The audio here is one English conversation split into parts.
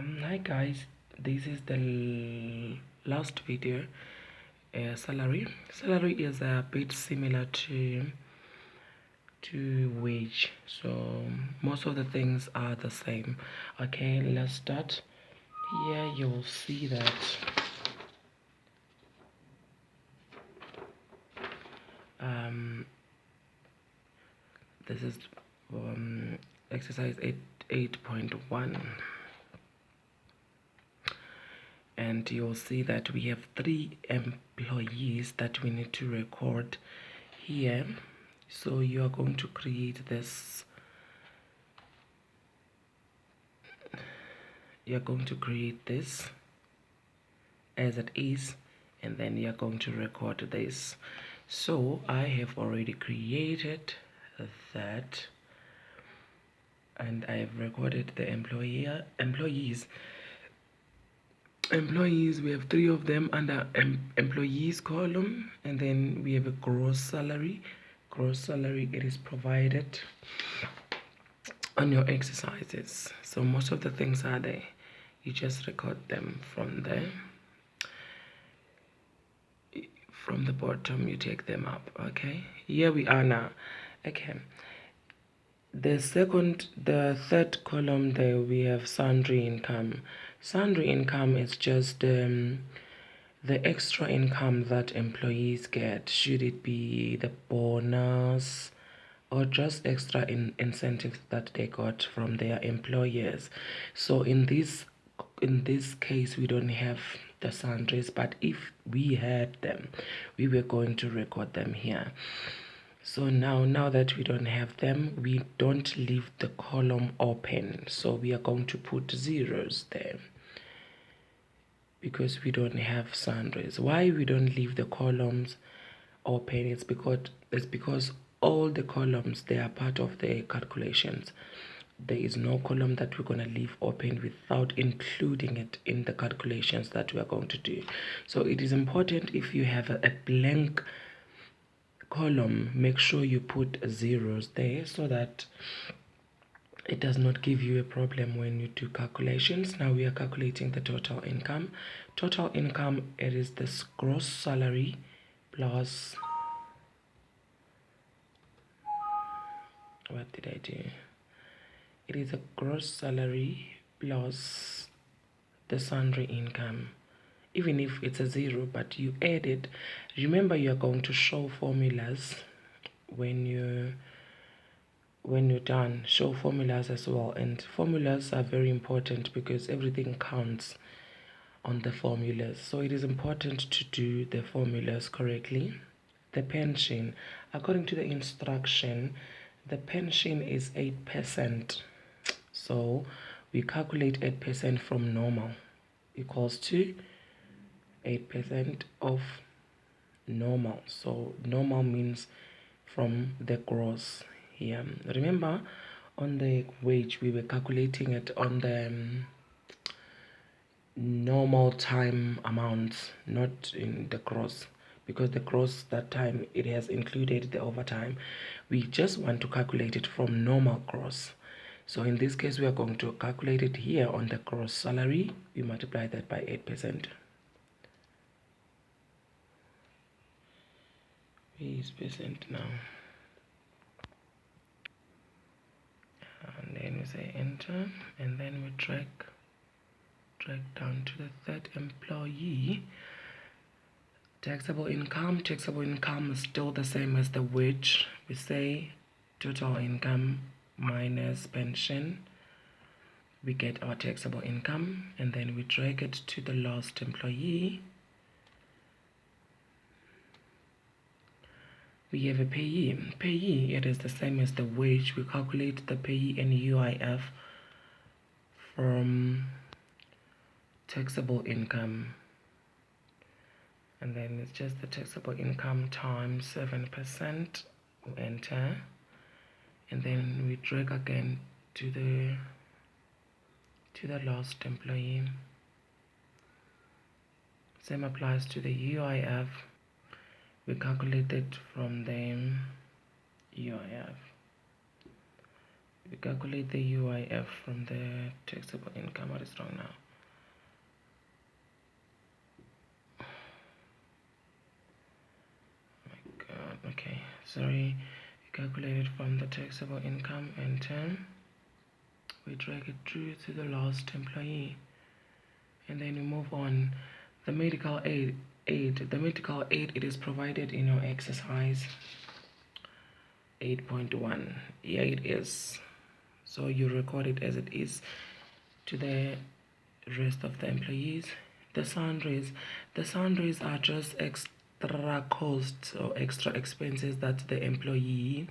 Hi guys, this is the last video. Salary is a bit similar to wage, so most of the things are the same. Okay, let's start. Here you'll see that this is exercise 8.1, and you'll see that we have 3 employees that we need to record here. So you are going to create this, as it is, and then you're going to record this. So I have already created that, and I have recorded the employees. We have 3 of them under employees column, and then we have a gross salary. It is provided on your exercises, so most of the things are there. You just record them from there. From the bottom you take them up. Okay, here we are now. Okay, the third column there, we have sundry income. Sundry income is just the extra income that employees get, should it be the bonus or just extra incentives that they got from their employers. So in this case we don't have the sundries, but if we had them, we were going to record them here. So now that we don't have them, we don't leave the column open, so we are going to put zeros there because we don't have sundries. Why we don't leave the columns open? It's because all the columns, they are part of the calculations. There is no column that we're going to leave open without including it in the calculations that we are going to do. So it is important, if you have a blank column, make sure you put zeros there so that it does not give you a problem when you do calculations. Now we are calculating the total income. Total income, it is this gross salary plus, what did I do? It is a gross salary plus the sundry income, even if it's a zero, but you add it. Remember, you are going to show formulas when you're done. Show formulas as well, and formulas are very important because everything counts on the formulas. So it is important to do the formulas correctly. The pension, according to the instruction, the pension is 8%. So we calculate 8% from normal equals to 8% of normal. So normal means from the gross here. Remember, on the wage we were calculating it on the normal time amount, not in the gross, because the gross that time it has included the overtime. We just want to calculate it from normal gross. So in this case we are going to calculate it here on the gross salary. We multiply that by 8%. Is percent now, and then we say enter, and then we drag down to the third employee. Taxable income is still the same as the wage. We say total income minus pension, we get our taxable income, and then we drag it to the last employee. We have a payee. It is the same as the wage. We calculate the payee and UIF from taxable income, and then it's just the taxable income times 7%. We enter, and then we drag again to the last employee. Same applies to the UIF. We calculate it from the UIF. We calculate the UIF from the taxable income. What is wrong now? Oh my god, okay, sorry. We calculate it from the taxable income and then we drag it through to the last employee, and then we move on. The medical aid, it is provided in your exercise 8.1. Yeah, it is. So you record it as it is to the rest of the employees. The sundries are just extra costs or extra expenses that the employee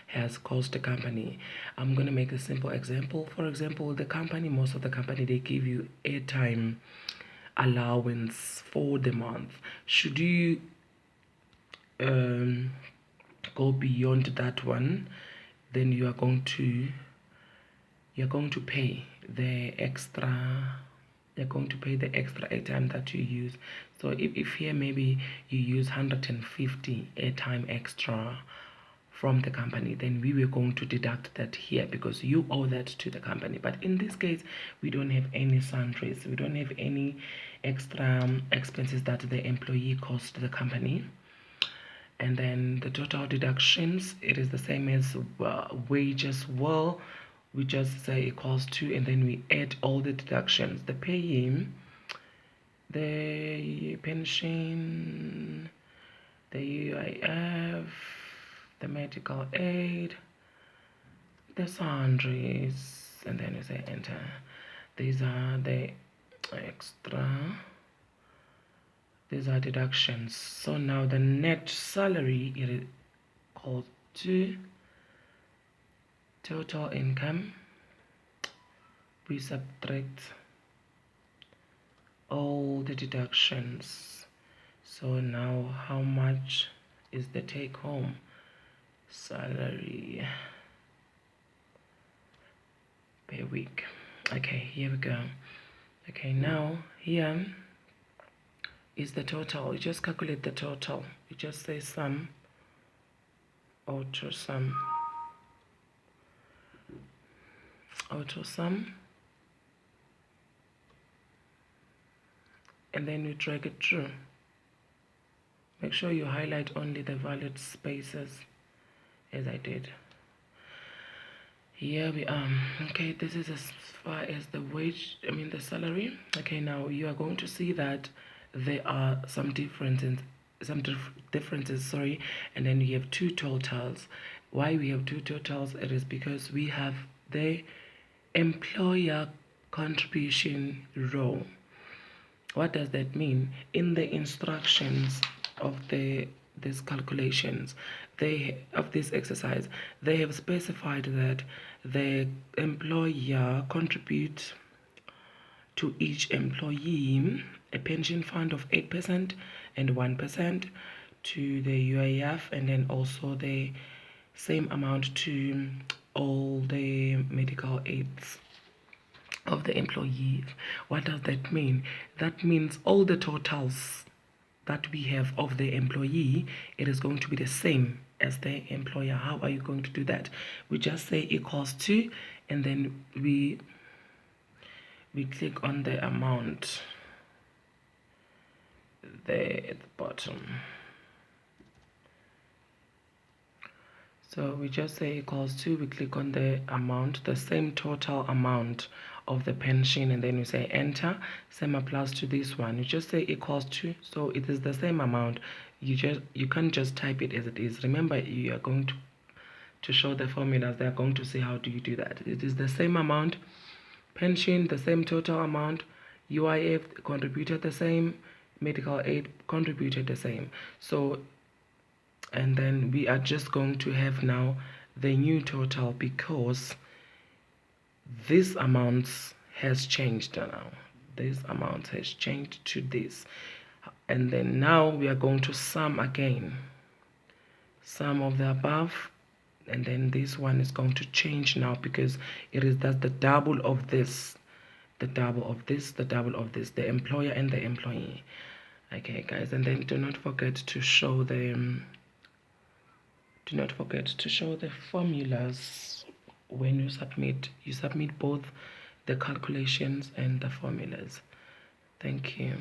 has caused the company. I'm going to make a simple example. For example, the company, most of the company, they give you airtime allowance for the month. Should you go beyond that one, then you're going to pay the extra. You're going to pay the extra airtime that you use. So if here maybe you use 150 airtime extra from the company, then we were going to deduct that here because you owe that to the company. But in this case, we don't have any sundries. We don't have any extra expenses that the employee cost the company. And then the total deductions, it is the same as wages. Well, we just say equals to, and then we add all the deductions: the paying, the pension, the UIF, the medical aid, the sundries, and then we say enter. These are the extra, these are deductions. So now the net salary is equal to total income. We subtract all the deductions. So now how much is the take home salary per week? Okay, here we go. Okay, now here is the total. You just calculate the total. You just say sum, auto sum, and then you drag it through. Make sure you highlight only the valid spaces as I did. Here we are. Okay, this is as far as the wage, the salary. Okay, now you are going to see that there are some differences, sorry, and then you have two totals. Why we have two totals? It is because we have the employer contribution row. What does that mean? In the instructions of these calculations, of this exercise, they have specified that the employer contributes to each employee a pension fund of 8% and 1% to the UIF, and then also the same amount to all the medical aids of the employee. What does that mean? That means all the totals that we have of the employee, it is going to be the same as the employer. How are you going to do that? We just say equals to, and then we click on the amount there at the bottom. So we just say equals to, we click on the amount, the same total amount of the pension, and then you say enter. Same applies to this one. You just say equals to, so it is the same amount. You can't just type it as it is. Remember, you are going to show the formulas. They are going to see how do you do that. It is the same amount, pension the same total amount, UIF contributed the same, medical aid contributed the same. So, and then we are just going to have now the new total because this amount has changed now. This amount has changed to this. And then now we are going to sum again. Sum of the above. And then this one is going to change now because that's the double of this. The double of this, the double of this. The employer and the employee. Okay, guys. And then do not forget to show the formulas when you submit both the calculations and the formulas. Thank you.